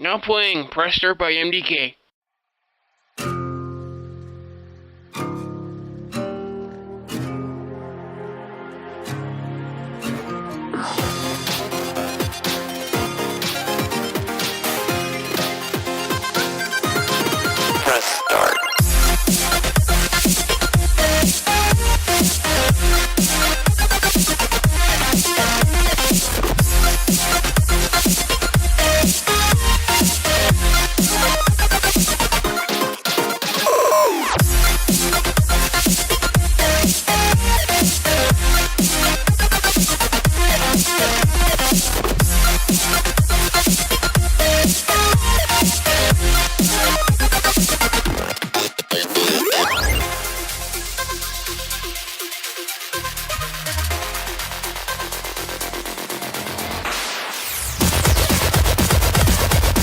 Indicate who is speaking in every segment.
Speaker 1: Now playing Press Start by MDK.
Speaker 2: Press start.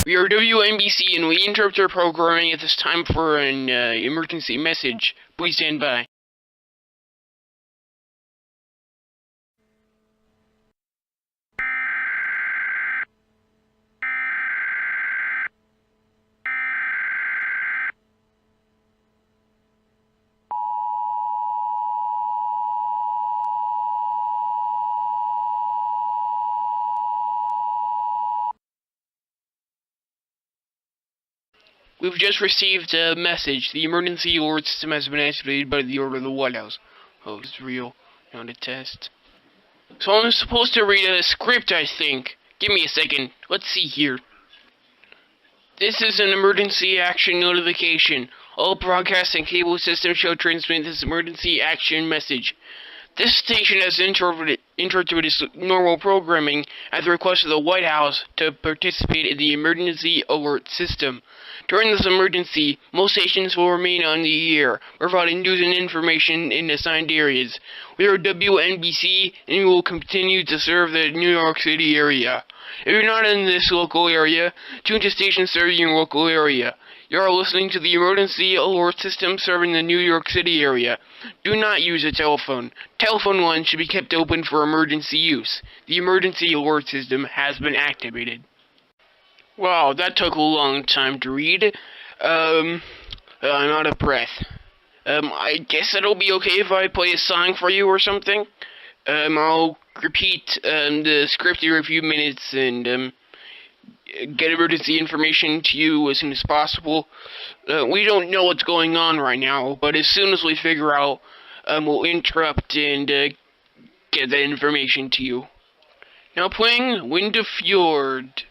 Speaker 1: We are WNBC and we interrupt our programming at this time for an emergency message. Please stand by. We've just received a message. The emergency alert system has been activated by the order of the White House. Oh, it's real, not a test. So I'm supposed to read a script, I think. Give me a second. Let's see here. This is an emergency action notification. All broadcast and cable systems shall transmit this emergency action message. This station has interrupted its normal programming at the request of the White House to participate in the emergency alert system. During this emergency, most stations will remain on the air, providing news and information in assigned areas. We are WNBC, and we will continue to serve the New York City area. If you're not in this local area, tune to stations serving your local area. You are listening to the emergency alert system serving the New York City area. Do not use a telephone. Telephone lines should be kept open for emergency use. The emergency alert system has been activated. Wow, that took a long time to read. I'm out of breath. I guess it'll be okay if I play a song for you or something. I'll repeat the script in a few minutes and get emergency information to you as soon as possible. We don't know what's going on right now, but as soon as we figure out, we'll interrupt and get that information to you. Now playing Wind of Fjord.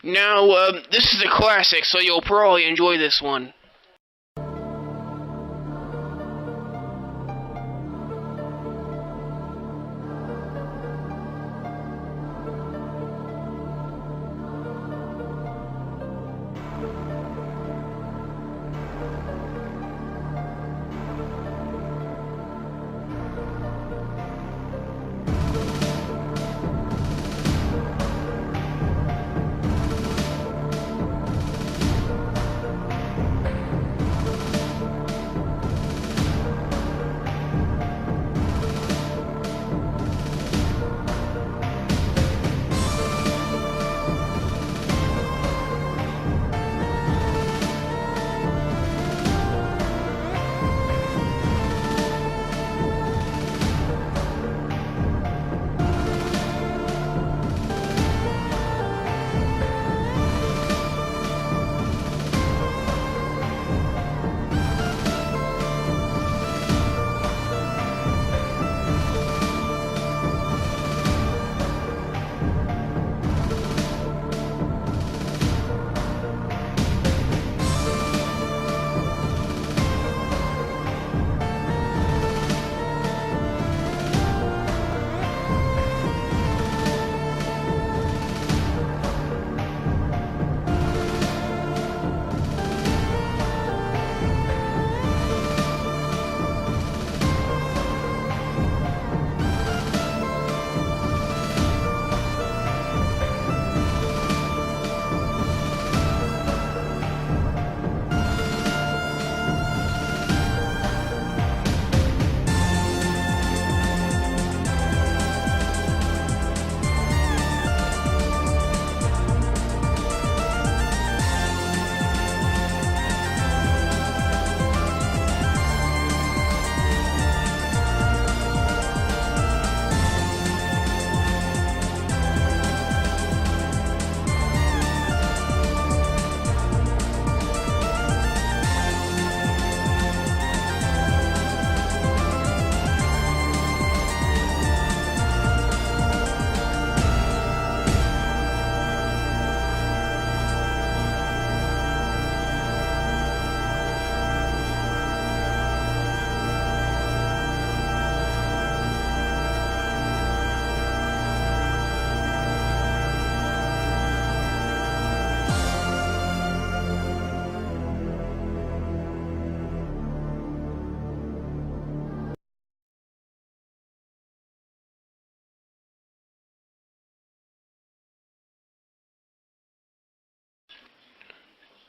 Speaker 1: Now, this is a classic, so you'll probably enjoy this one.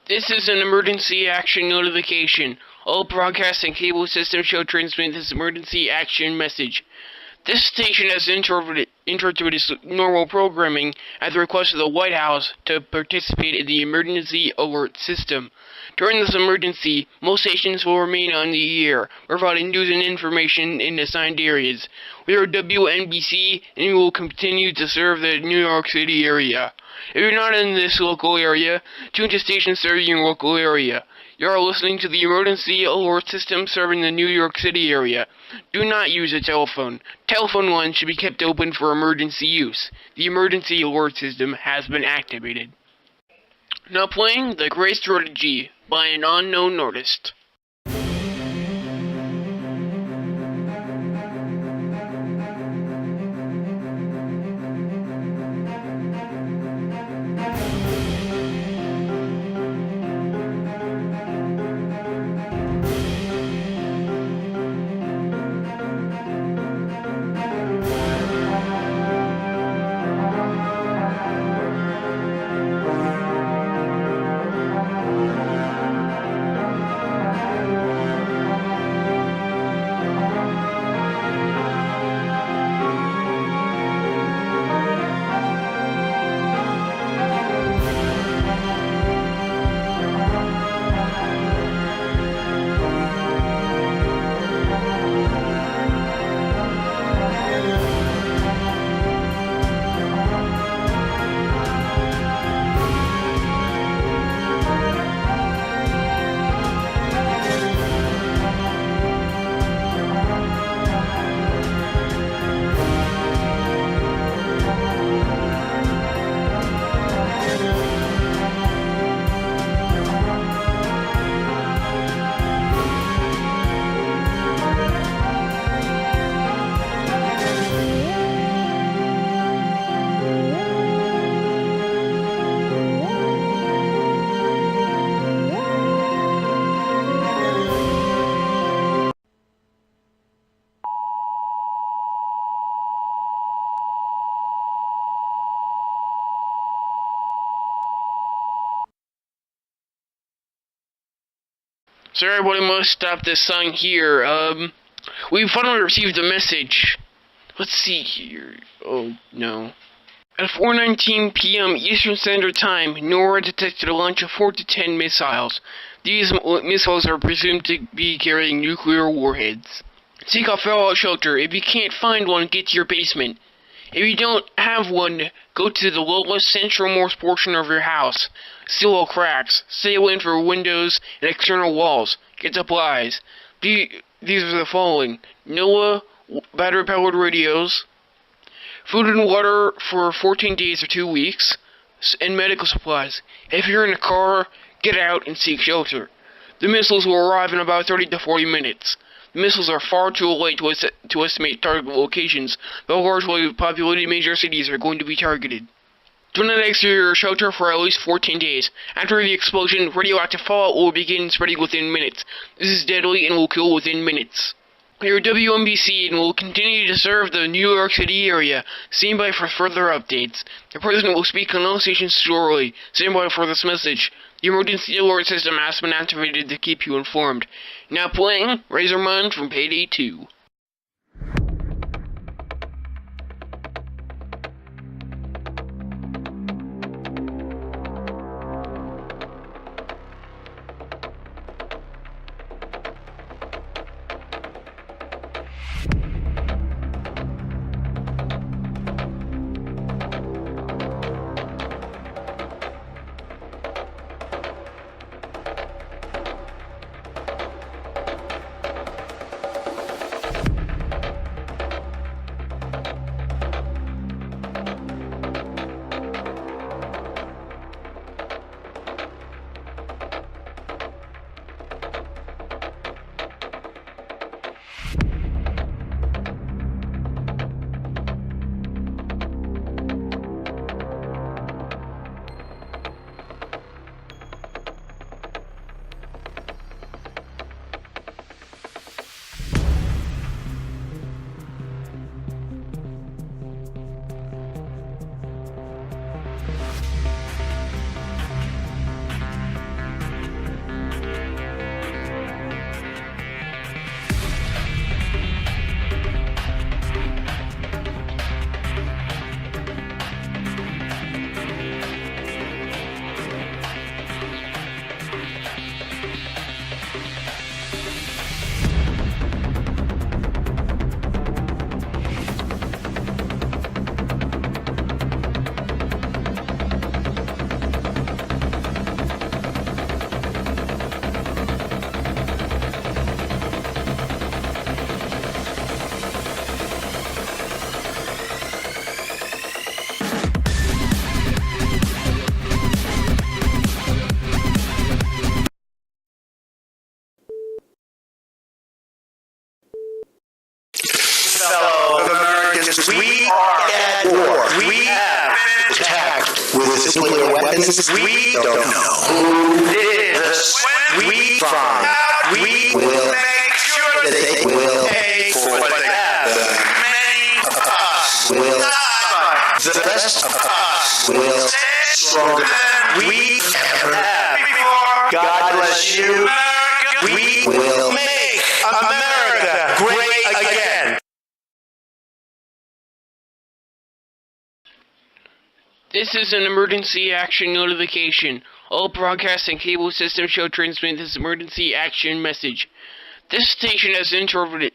Speaker 1: This is an emergency action notification. All broadcast and cable systems shall transmit this emergency action message. This station has interrupted its normal programming at the request of the White House to participate in the emergency alert system. During this emergency, most stations will remain on the air, providing news and information in assigned areas. We are WNBC, and we will continue to serve the New York City area. If you're not in this local area, tune to stations serving your local area. You are listening to the emergency alert system serving the New York City area. Do not use a telephone. Telephone lines should be kept open for emergency use. The emergency alert system has been activated. Now playing The Great Strategy by an unknown artist. Sorry, but I must stop this song here. We finally received a message. Let's see here. Oh, no. At 4:19 p.m. Eastern Standard Time, NORAD detected a launch of 4 to 10 missiles. These missiles are presumed to be carrying nuclear warheads. Seek a fallout shelter. If you can't find one, get to your basement. If you don't have one, go to the lowest centralmost portion of your house. Seal all cracks. Sail in for windows and external walls. Get supplies. These are the following: NOAA, battery-powered radios, food and water for 14 days or 2 weeks, and medical supplies. If you're in a car, get out and seek shelter. The missiles will arrive in about 30 to 40 minutes. The missiles are far too late to estimate target locations, but largely populated major cities are going to be targeted. Do not exit your shelter for at least 14 days. After the explosion, radioactive fallout will begin spreading within minutes. This is deadly and will kill within minutes. We are WNBC and will continue to serve the New York City area. Stand by for further updates. The President will speak on all stations shortly. Stand by for this message. The emergency alert system has been activated to keep you informed. Now playing Razormind from Payday 2.
Speaker 2: things we don't know. Who did this? We find out. We will make sure that they will pay for what they have done. Many of us will not. The best of us will stay stronger than we ever have before. God bless you. We will make America great again.
Speaker 1: This is an emergency action notification. All broadcast and cable systems shall transmit this emergency action message. This station has interrupted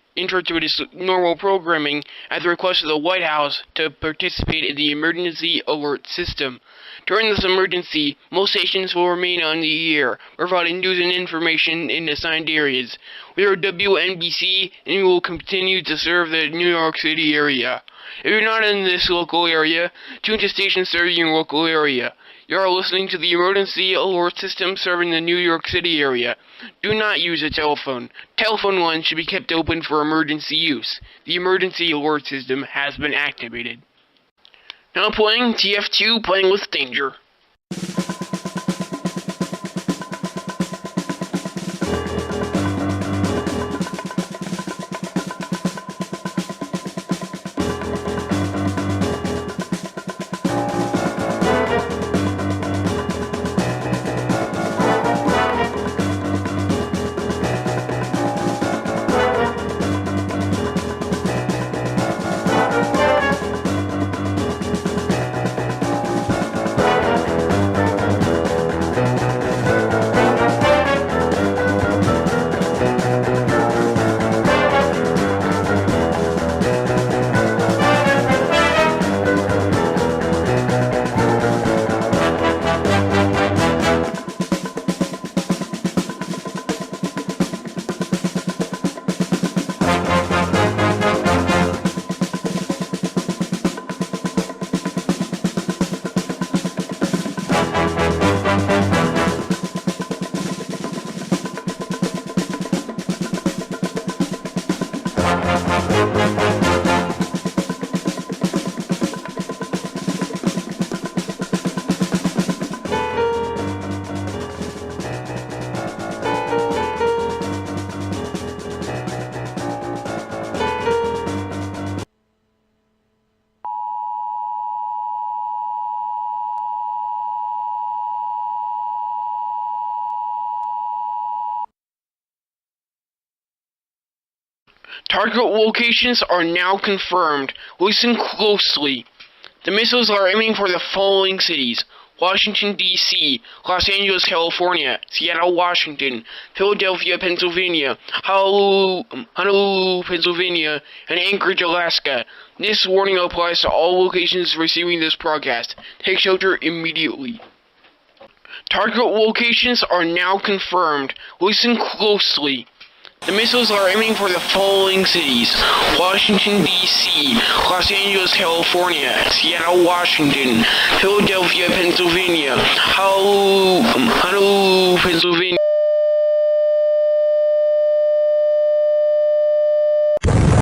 Speaker 1: its normal programming at the request of the White House to participate in the emergency alert system. During this emergency, most stations will remain on the air, providing news and information in assigned areas. We are WNBC, and we will continue to serve the New York City area. If you're not in this local area, tune to stations serving your local area. You are listening to the emergency alert system serving the New York City area. Do not use a telephone. Telephone lines should be kept open for emergency use. The emergency alert system has been activated. Now playing TF2, Playing with Danger. Target locations are now confirmed. Listen closely. The missiles are aiming for the following cities: Washington, D.C., Los Angeles, California, Seattle, Washington, Philadelphia, Pennsylvania, Honolulu, Pennsylvania, and Anchorage, Alaska. This warning applies to all locations receiving this broadcast. Take shelter immediately. Target locations are now confirmed. Listen closely. The missiles are aiming for the following cities: Washington, D.C., Los Angeles, California, Seattle, Washington, Philadelphia, Pennsylvania, Honolulu, Pennsylvania.